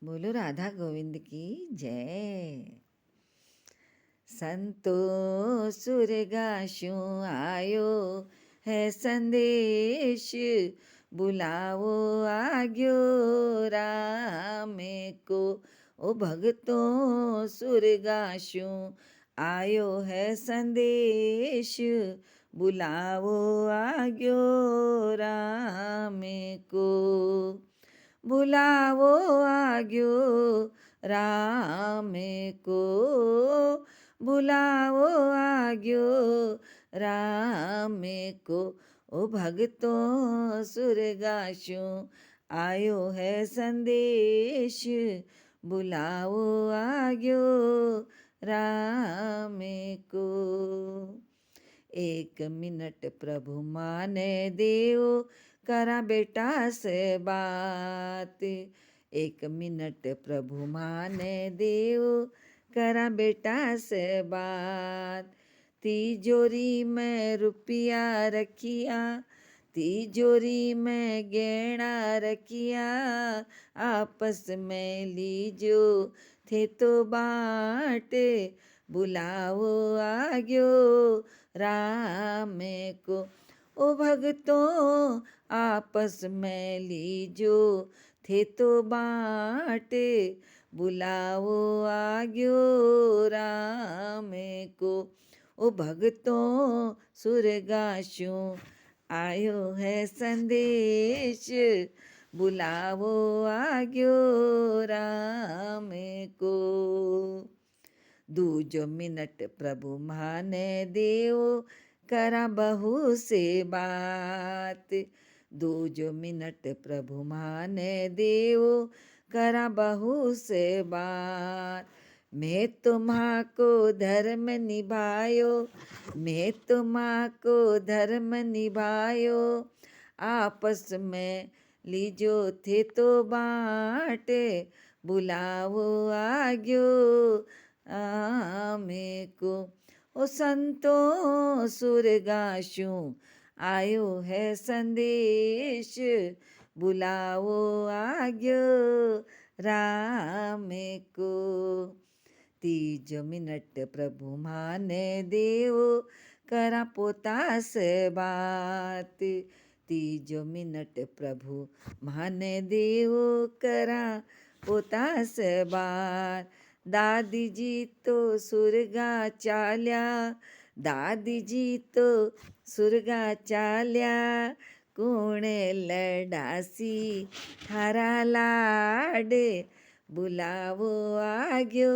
बोलो राधा गोविंद की जय। संतो सुर गाशूं आयो है संदेश, बुलावो आग्यो रामे को। ओ भगतों सुर गाशूं आयो है संदेश, बुलावो आग्यो रामे को। बुलावो आग्यो रामे को, बुलावो आग्यो रामे को। ओ भगतों सुर गाशूं आयो है संदेश, बुलावो आग्यो रामे को। एक मिनट प्रभु माने देवो, करा बेटा से बात। एक मिनट प्रभु माने देवो, करा बेटा से बात। तिजोरी में रुपया रखिया, तिजोरी में गहना रखिया, आपस में लीजो थे तो बाँट। बुलावो आग्यो रामे को। ओ भगतों आपस में लीजो थे तो बाँट। बुलावो आग्यो रामे को। ओ भगतों सुर गाशूं आयो है संदेश, बुलावो आग्यो रामे को। दूजो मिनट प्रभु माने देवो, करा बहू से बात। दूजो मिनट प्रभु माने देवो, करा बहू से बात। मैं तुम्हाको धर्म निभायो, मैं तुम्हाको धर्म निभायो, आपस में लीजो थे तो बाँट। बुलावो आग्यो आमे को। ओ संतों सुर गाशूं आयो है संदेश, बुलावो आग्यो रामे को। तीजो मिनट प्रभु माने देवो, करा पोता से बात। तीजो मिनट प्रभु माने देवो, करा पोता से बात। दादी जी तो सुरगा चाल्या, दादी जी तो सुरगा चाल्या, कुणे लडासी थारा लाड। बुलावो आग्यो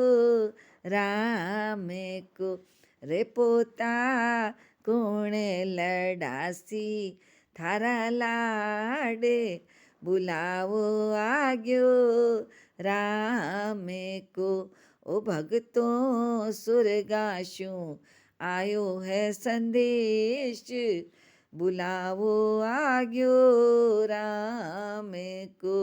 रामे को। रे पोता कुणे लडासी थारा लाड, बुलावो आग्यो रामे को। ओ भगतों सुर गाशूं आयो है संदेश, बुलावो आग्यो रामे को।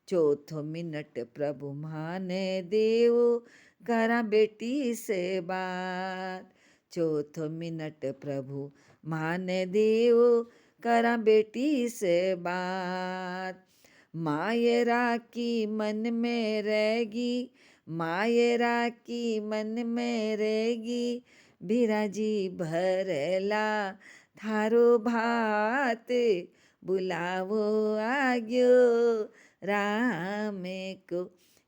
चौथो मिनट प्रभु माने देवो, करा बेटी से बात। चौथो मिनट प्रभु माने देवो, करा बेटी से बात। मायरा की मन में रहेगी, मायरा की मन में रहेगी, बिराजी भरला थारो भात। बुलावो आग्यो रामे को।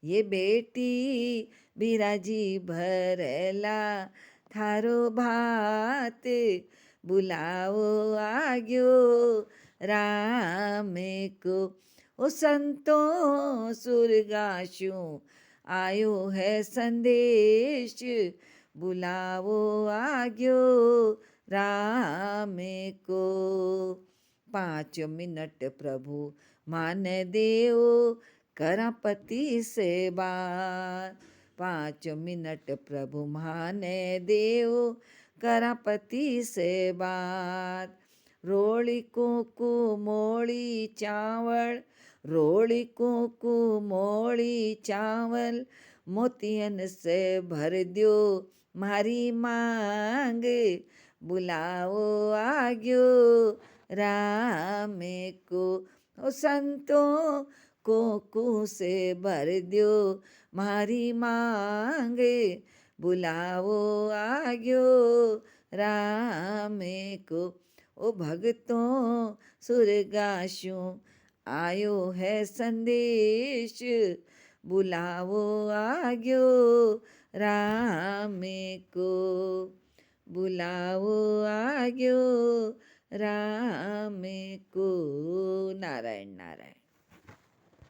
ये बेटी बिराजी भरला थारो भात, बुलावो आग्यो रामे को। ओ संतों सुर गाशूं आयो है संदेश, बुलावो आग्यो रामे को। 5 मिनट प्रभु माने देवो, करा पति से बात। 5 मिनट प्रभु माने देवो, करा पति से बात। रोली कुकू मोली चावल, रोली कुकू मोली चावल, मोतियन से भर द्यो मारी मांग। बुलावो आग्यो रामे को। ओ संतों કોકુ સે ભર દ્યો મારી માંગે, બુલાવો આ ગયો રામે કો. ઓ ભગતો સુર ગાશું, આયો હૈ સંદેશ, બુલાવો આ ગયો રામે કો, બુલાવો આ ગયો રામે કો. નારાયણ નારાયણ.